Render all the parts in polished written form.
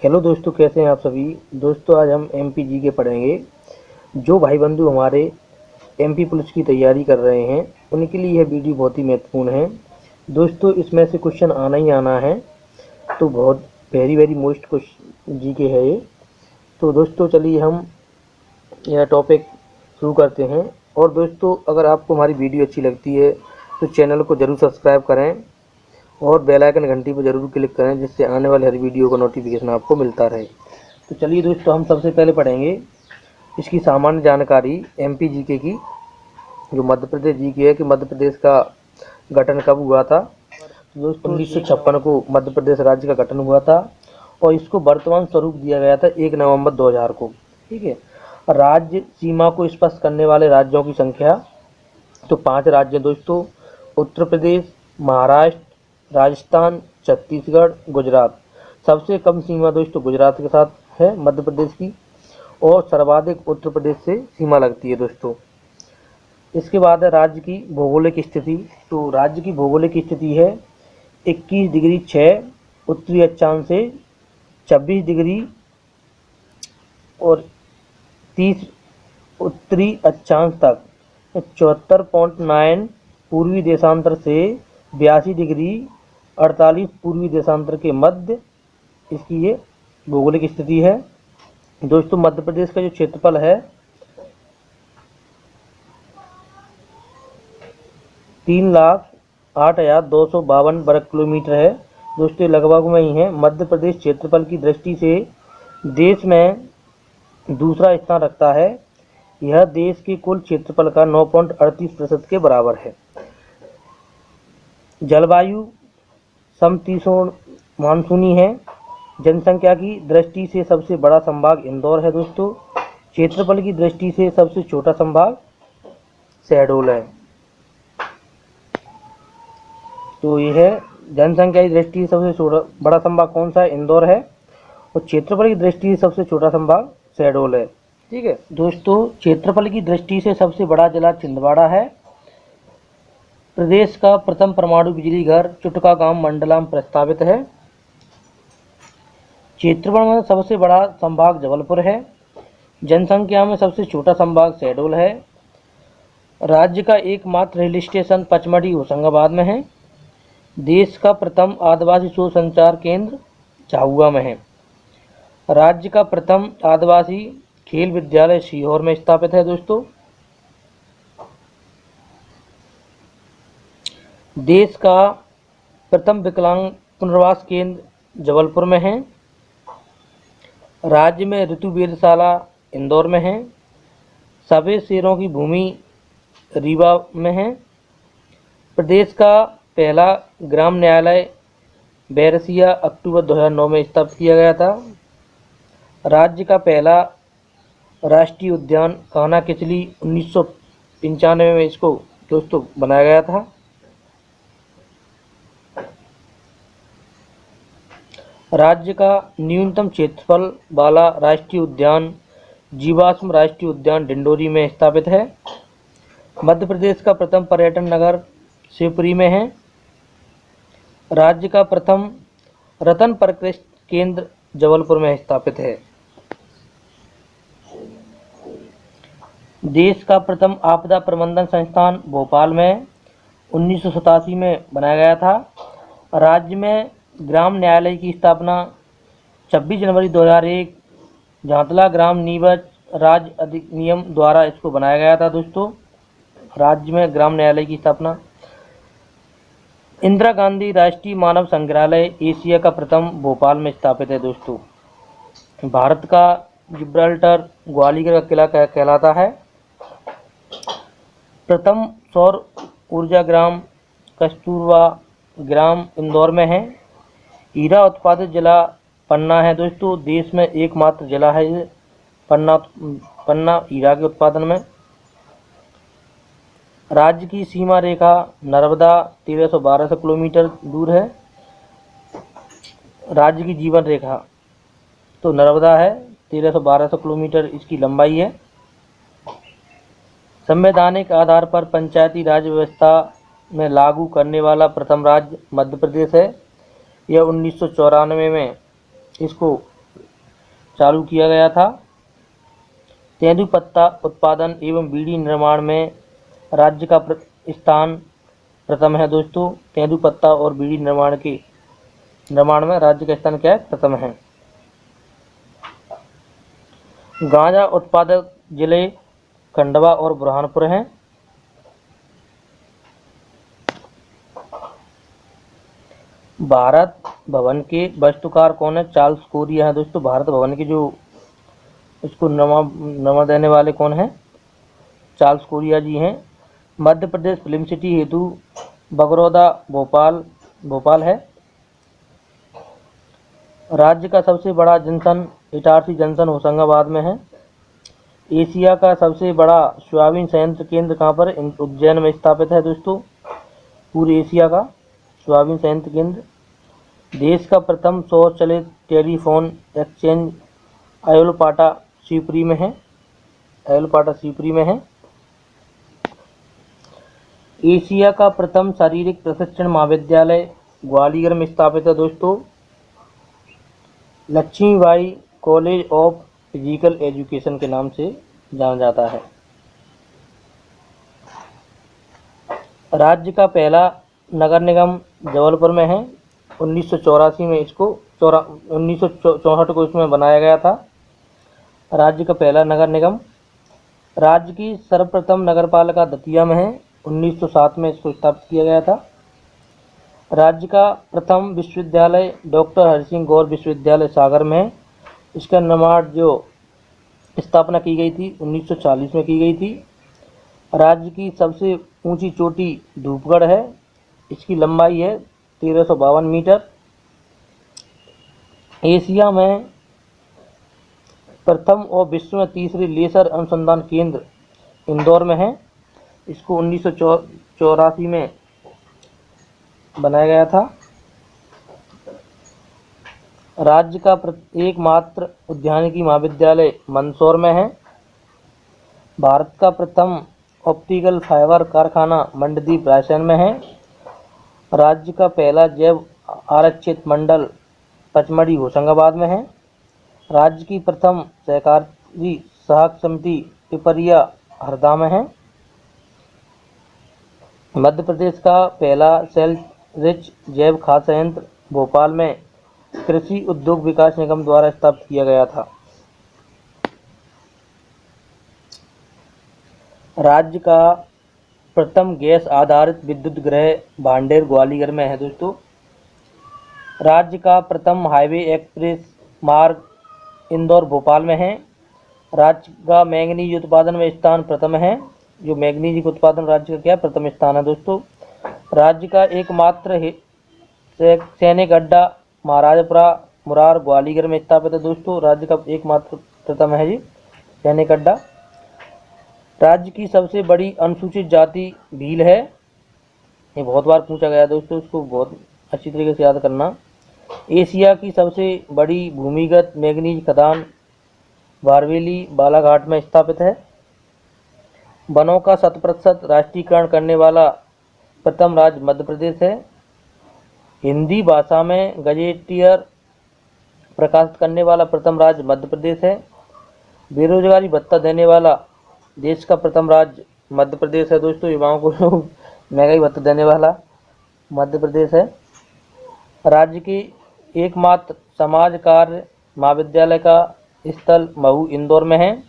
Hello दोस्तों, कैसे हैं आप सभी। दोस्तों आज हम एमपी जी के पढ़ेंगे। जो भाई बंधु हमारे एमपी पुलिस की तैयारी कर रहे हैं उनके लिए यह वीडियो बहुत ही महत्वपूर्ण है। दोस्तों इसमें से क्वेश्चन आना ही आना है, तो बहुत वेरी वेरी मोस्ट क्वेश्चन जी के है ये। तो दोस्तों चलिए हम यह टॉपिक शुरू करते हैं। और दोस्तों अगर आपको हमारी वीडियो अच्छी लगती है तो चैनल को ज़रूर सब्सक्राइब करें और बेल आइकन घंटी पर ज़रूर क्लिक करें, जिससे आने वाले हर वीडियो का नोटिफिकेशन आपको मिलता रहे। तो चलिए दोस्तों हम सबसे पहले पढ़ेंगे इसकी सामान्य जानकारी एमपी जीके की, जो मध्य प्रदेश जीके है कि मध्य प्रदेश का गठन कब हुआ था। दोस्तों 1956 को मध्य प्रदेश राज्य का गठन हुआ था और इसको वर्तमान स्वरूप दिया गया था 1 नवंबर 2000 को। ठीक है। राज्य सीमा को स्पष्ट करने वाले राज्यों की संख्या, तो 5 राज्य दोस्तों: उत्तर प्रदेश, महाराष्ट्र, राजस्थान, छत्तीसगढ़, गुजरात। सबसे कम सीमा दोस्तों गुजरात के साथ है मध्य प्रदेश की, और सर्वाधिक उत्तर प्रदेश से सीमा लगती है दोस्तों। इसके बाद है राज्य की भौगोलिक स्थिति। तो राज्य की भौगोलिक स्थिति है 21 डिग्री 6 उत्तरी अक्षांश से 26 डिग्री और 30 उत्तरी अक्षांश तक, 74.9 पूर्वी देशांतर से 82 डिग्री 48 पूर्वी देशांतर के मध्य इसकी ये भौगोलिक स्थिति है। दोस्तों मध्य प्रदेश का जो क्षेत्रफल है 3,08,252 वर्ग किलोमीटर है। दोस्तों लगभग में ही है। मध्य प्रदेश क्षेत्रफल की दृष्टि से देश में दूसरा स्थान रखता है। यह देश के कुल क्षेत्रफल का 9.38% के बराबर है। जलवायु समशीतोष्ण मानसूनी है। जनसंख्या की दृष्टि से सबसे बड़ा संभाग इंदौर है दोस्तों। क्षेत्रफल की दृष्टि से सबसे छोटा संभाग शहडोल है। तो यह है जनसंख्या की दृष्टि से सबसे बड़ा संभाग कौन सा है, इंदौर है, और क्षेत्रफल की दृष्टि से सबसे छोटा संभाग शहडोल है। ठीक है दोस्तों, क्षेत्रफल की दृष्टि से सबसे बड़ा जिला छिंदवाड़ा है। प्रदेश का प्रथम परमाणु बिजली घर चुटका गांव मंडला में प्रस्तावित है। क्षेत्रफल में सबसे बड़ा संभाग जबलपुर है। जनसंख्या में सबसे छोटा संभाग शहडोल है। राज्य का एकमात्र हिल स्टेशन पचमढ़ी होशंगाबाद में है। देश का प्रथम आदिवासी शोध संचार केंद्र झाबुआ में है। राज्य का प्रथम आदिवासी खेल विद्यालय सीहोर में स्थापित है दोस्तों। देश का प्रथम विकलांग पुनर्वास केंद्र जबलपुर में है। राज्य में ऋतु वेधशाला इंदौर में है। सफेद शेरों की भूमि रीवा में है। प्रदेश का पहला ग्राम न्यायालय बैरसिया अक्टूबर 2009 में स्थापित किया गया था। राज्य का पहला राष्ट्रीय उद्यान कान्हा किचली 1995 में इसको दोस्तों बनाया गया था। राज्य का न्यूनतम क्षेत्रफल वाला राष्ट्रीय उद्यान जीवाश्म राष्ट्रीय उद्यान डिंडोरी में स्थापित है। मध्य प्रदेश का प्रथम पर्यटन नगर शिवपुरी में है। राज्य का प्रथम रतन प्रकृष्ट केंद्र जबलपुर में स्थापित है। देश का प्रथम आपदा प्रबंधन संस्थान भोपाल में 1987 में बनाया गया था। राज्य में ग्राम न्यायालय की स्थापना 26 जनवरी 2001 झांतला ग्राम निवज राज्य अधिनियम द्वारा इसको बनाया गया था दोस्तों। राज्य में ग्राम न्यायालय की स्थापना। इंदिरा गांधी राष्ट्रीय मानव संग्रहालय एशिया का प्रथम भोपाल में स्थापित है दोस्तों। भारत का जिब्राल्टर ग्वालियर का किला कहलाता है। प्रथम सौर ऊर्जा ग्राम कस्तूरबा ग्राम इंदौर में है। हीरा उत्पादित जिला पन्ना है दोस्तों। देश में एकमात्र जिला है ये पन्ना हीरा के उत्पादन में। राज्य की सीमा रेखा नर्मदा 1312 किलोमीटर दूर है। राज्य की जीवन रेखा तो नर्मदा है, 1312 किलोमीटर इसकी लंबाई है। संवैधानिक आधार पर पंचायती राज व्यवस्था में लागू करने वाला प्रथम राज्य मध्य प्रदेश है। यह 1994 में इसको चालू किया गया था। तेंदुपत्ता उत्पादन एवं बीड़ी निर्माण में राज्य का स्थान प्रथम है दोस्तों। तेंदुपत्ता और बीड़ी निर्माण में राज्य का स्थान क्या है? प्रथम है। गांजा उत्पादक जिले खंडवा और बुरहानपुर हैं। भारत भवन के वास्तुकार कौन है? चार्ल्स कोरिया है दोस्तों। भारत भवन के जो इसको नमा देने वाले कौन हैं? चार्ल्स कोरिया जी हैं। मध्य प्रदेश फिल्म सिटी हेतु बगरौदा भोपाल है। राज्य का सबसे बड़ा जंक्शन इटारसी जंक्शन होशंगाबाद में है। एशिया का सबसे बड़ा सोयाबीन संयंत्र केंद्र कहाँ पर? उज्जैन में स्थापित है दोस्तों। पूरे एशिया का सोयाबीन संयंत्र केंद्र। देश का प्रथम सौर चलित टेलीफोन एक्सचेंज अयोलपाटा शिवपुरी में है। एशिया का प्रथम शारीरिक प्रशिक्षण महाविद्यालय ग्वालियर में स्थापित है दोस्तों। Lakshmibai college of physical education के नाम से जाना जाता है। राज्य का पहला नगर निगम जबलपुर में है। 1984 में 1964 को इसमें बनाया गया था राज्य का पहला नगर निगम। राज्य की सर्वप्रथम नगरपालिका दतिया में है। 1907 में इसको स्थापित किया गया था। राज्य का प्रथम विश्वविद्यालय डॉक्टर हरिसिंह गौर विश्वविद्यालय सागर में है। इसका निर्माण जो स्थापना की गई थी 1940 में की गई थी। राज्य की सबसे ऊंची चोटी धूपगढ़ है। इसकी लंबाई है 1352 मीटर। एशिया में प्रथम और विश्व में तीसरी लेजर अनुसंधान केंद्र इंदौर में है। इसको 1984 में बनाया गया था। राज्य का एकमात्र उद्यानिकी महाविद्यालय मंदसौर में है। भारत का प्रथम ऑप्टिकल फाइबर कारखाना मंडदीप रायसेन में है। राज्य का पहला जैव आरक्षित मंडल पचमढ़ी होशंगाबाद में है। राज्य की प्रथम सहकारी सहक समिति पिपरिया हरदा में है। मध्य प्रदेश का पहला सेल रिच जैव खाद संयंत्र भोपाल में कृषि उद्योग विकास निगम द्वारा स्थापित किया गया था। राज्य का प्रथम गैस आधारित विद्युत गृह भांडेर ग्वालियर में है दोस्तों। राज्य का प्रथम हाईवे एक्सप्रेस मार्ग इंदौर भोपाल में है। राज्य का मैंगनीज उत्पादन में स्थान प्रथम है। जो मैंगनीज का उत्पादन राज्य का क्या है? प्रथम स्थान है दोस्तों। राज्य का एकमात्र सैनिक अड्डा महाराजपुरा मुरार ग्वालियर में स्थापित है दोस्तों। राज्य का एकमात्र प्रथम है जी सैनिक अड्डा। राज्य की सबसे बड़ी अनुसूचित जाति भील है। ये बहुत बार पूछा गया दोस्तों, इसको बहुत अच्छी तरीके से याद करना। एशिया की सबसे बड़ी भूमिगत मैंगनीज खदान बारवेली बालाघाट में स्थापित है। वनों का 100% राष्ट्रीयकरण करने वाला प्रथम राज्य मध्य प्रदेश है। हिंदी भाषा में गजेटियर प्रकाशित करने वाला प्रथम राज्य मध्य प्रदेश है। बेरोजगारी भत्ता देने वाला देश का प्रथम राज्य मध्य प्रदेश है दोस्तों। युवाओं को महंगाई भत्ता देने वाला मध्य प्रदेश है। राज्य की एकमात्र समाज कार्य महाविद्यालय का स्थल महू इंदौर में है।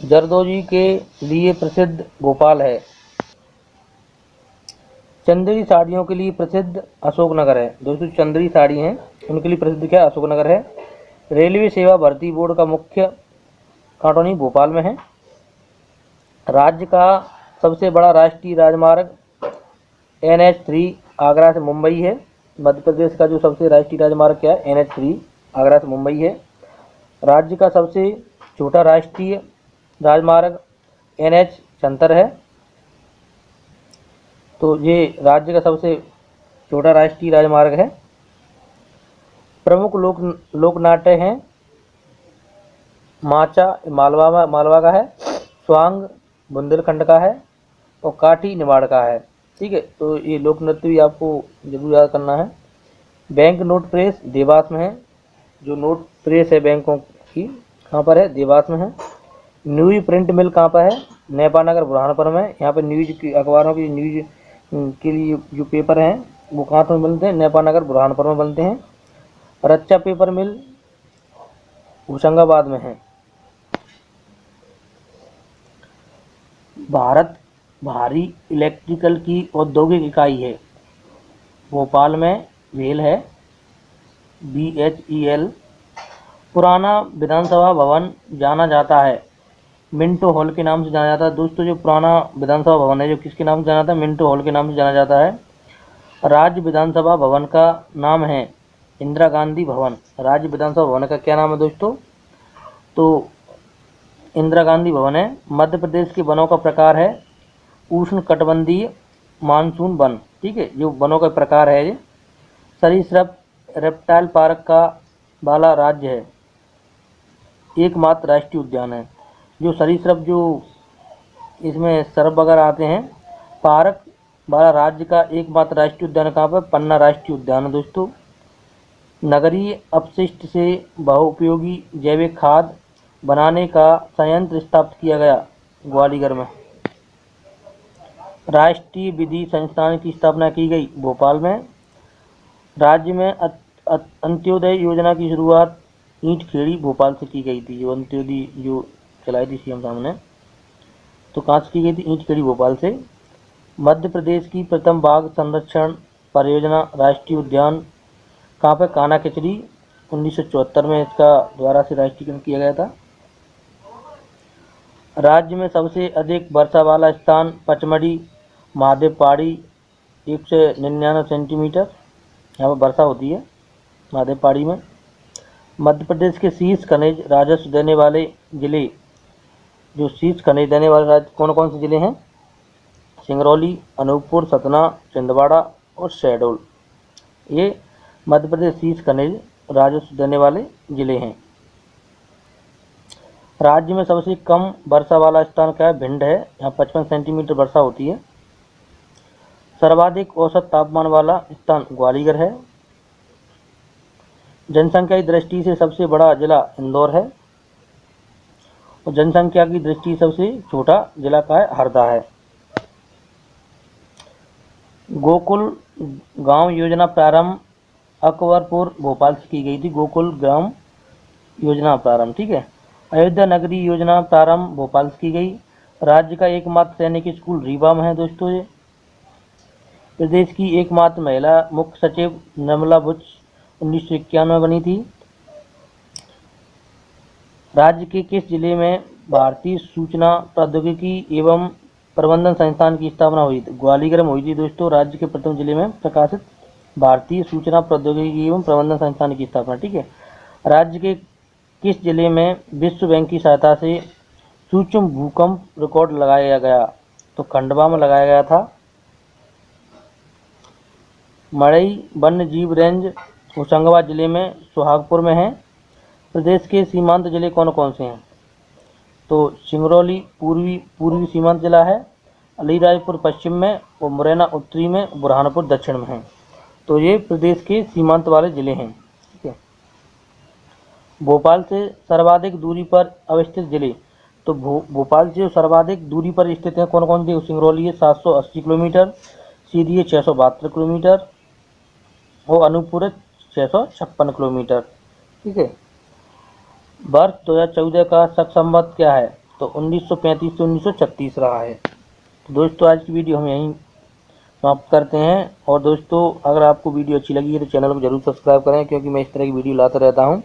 जरदोजी के लिए प्रसिद्ध भोपाल है। चंदेरी साड़ियों के लिए प्रसिद्ध अशोकनगर है दोस्तों। चंदेरी साड़ी हैं उनके लिए प्रसिद्ध क्या? अशोकनगर है। रेलवे सेवा भर्ती बोर्ड का मुख्य कांटोनी भोपाल में है। राज्य का सबसे बड़ा राष्ट्रीय राजमार्ग NH3 आगरा से मुंबई है। मध्य प्रदेश का जो सबसे राष्ट्रीय राजमार्ग क्या है? NH3 आगरा से मुंबई है। राज्य का सबसे छोटा राष्ट्रीय राजमार्ग NH76 है। तो ये राज्य का सबसे छोटा राष्ट्रीय राजमार्ग है। प्रमुख लोक नाट्य हैं माचा मालवा का है, स्वांग बुंदेलखंड का है और काठी निमाड़ का है। ठीक है, तो ये लोक नृत्य भी आपको जरूर याद करना है। बैंक नोट प्रेस देवास में है। जो नोट प्रेस है बैंकों की कहाँ पर है? देवास में है। न्यूज प्रिंट मिल कहाँ पर है? नेपाल नगर बुरहानपुर में। यहाँ पर न्यूज की अखबारों की न्यूज के लिए जो पेपर हैं वो कहाँ पर मिलते हैं? नेपाल नगर बुरहानपुर में बनते हैं। रक्षा पेपर मिल होशंगाबाद में है। भारत भारी इलेक्ट्रिकल की औद्योगिक इकाई है। भोपाल में भेल है, BHEL। पुराना विधानसभा भवन जाना जाता है, मिंटो हॉल के नाम से जाना जाता है। दोस्तों जो पुराना विधानसभा भवन है जो किसके नाम से जाना जाता है? मिंटो हॉल के नाम से जाना जाता है। राज्य विधानसभा भवन का नाम है इंदिरा गांधी भवन। राज्य विधानसभा भवन का क्या नाम है दोस्तों? तो इंदिरा गांधी भवन है। मध्य प्रदेश के वनों का प्रकार है उष्ण कटिबंधीय मानसून वन। ठीक है, जो वनों का प्रकार है ये सरीसृप रेप्टाइल पार्क का वाला राज्य है, एकमात्र राष्ट्रीय उद्यान है। जो सरीसृप जो इसमें सर्प वगैरह आते हैं, पार्क वाला राज्य का एकमात्र राष्ट्रीय उद्यान कहाँ पर? पन्ना राष्ट्रीय उद्यान है दोस्तों। नगरीय अपशिष्ट से बहुउपयोगी जैविक खाद बनाने का संयंत्र स्थापित किया गया ग्वालियर में। राष्ट्रीय विधि संस्थान की स्थापना की गई भोपाल में। राज्य में अंत्योदय योजना की शुरुआत ईंट खेड़ी भोपाल से की गई थी। जो अंत्योदय जो चलाई थी सीएम साहब ने, तो कहाँ से की गई थी? ईंट खेड़ी भोपाल से। मध्य प्रदेश की प्रथम बाघ संरक्षण परियोजना राष्ट्रीय उद्यान कहाँ पे? कान्हा किचरी। 1974 में इसका द्वारा से राष्ट्रीयकरण किया गया था। राज्य में सबसे अधिक वर्षा वाला स्थान पचमढ़ी महादेव पहाड़ी, 199 सेंटीमीटर यहाँ पर वर्षा होती है महादेव पहाड़ी में। मध्य प्रदेश के शीर्ष खनिज राजस्व देने वाले जिले, जो शीर्ष खनिज देने वाले राज्य कौन कौन से जिले हैं? सिंगरौली, अनूपपुर, सतना, छिंदवाड़ा और शहडोल। ये मध्य प्रदेश शीर्ष खनिज राजस्व देने वाले जिले हैं। राज्य में सबसे कम वर्षा वाला स्थान क्या है? भिंड है, यहाँ 55 सेंटीमीटर वर्षा होती है। सर्वाधिक औसत तापमान वाला स्थान ग्वालियर है। जनसंख्या की दृष्टि से सबसे बड़ा जिला इंदौर है और जनसंख्या की दृष्टि से सबसे छोटा जिला का है? हरदा है। गोकुल गांव योजना प्रारंभ अकबरपुर भोपाल से की गई थी। गोकुल ग्राम योजना प्रारंभ, ठीक है। अयोध्या नगरी योजना प्रारंभ भोपाल से की गई। राज्य का एकमात्र सैनिक स्कूल रीवा में है दोस्तों। ये प्रदेश की एकमात्र महिला मुख्य सचिव निर्मला बुच 1991 में बनी थी। राज्य के किस जिले में भारतीय सूचना प्रौद्योगिकी एवं प्रबंधन संस्थान की स्थापना हुई थी? ग्वालियर में हुई थी दोस्तों। राज्य के प्रथम जिले में प्रकाशित भारतीय सूचना प्रौद्योगिकी एवं प्रबंधन संस्थान की स्थापना, ठीक है। राज्य के किस जिले में विश्व बैंक की सहायता से सूक्ष्म भूकंप रिकॉर्ड लगाया गया? तो खंडवा में लगाया गया था। मड़ई वन्य जीव रेंज होशंगाबाद जिले में सुहागपुर में है। प्रदेश के सीमांत जिले कौन कौन से हैं? तो सिंगरौली पूर्वी सीमांत जिला है, अलीराजपुर पश्चिम में और मुरैना उत्तरी में, बुरहानपुर दक्षिण में है। तो ये प्रदेश के सीमांत वाले जिले हैं, ठीक है। भोपाल से सर्वाधिक दूरी पर अवस्थित जिले, तो भोपाल से सर्वाधिक दूरी पर स्थित है कौन कौन से? सिंगरौली है 780 किलोमीटर, सीधी है 672 किलोमीटर और अनूपपुर है 656 किलोमीटर, ठीक है। वर्ष 2014 का शक संवत क्या है? तो 1935 से 1936 रहा है। तो दोस्तों आज की वीडियो हम यहीं समाप्त करते हैं। और दोस्तों अगर आपको वीडियो अच्छी लगी है तो चैनल को जरूर सब्सक्राइब करें, क्योंकि मैं इस तरह की वीडियो लाता रहता हूं,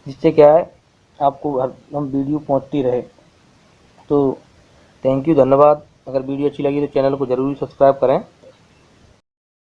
जिससे क्या है आपको हर वीडियो पहुंचती रहे। तो थैंक यू, धन्यवाद। अगर वीडियो अच्छी लगी तो चैनल को जरूर सब्सक्राइब करें।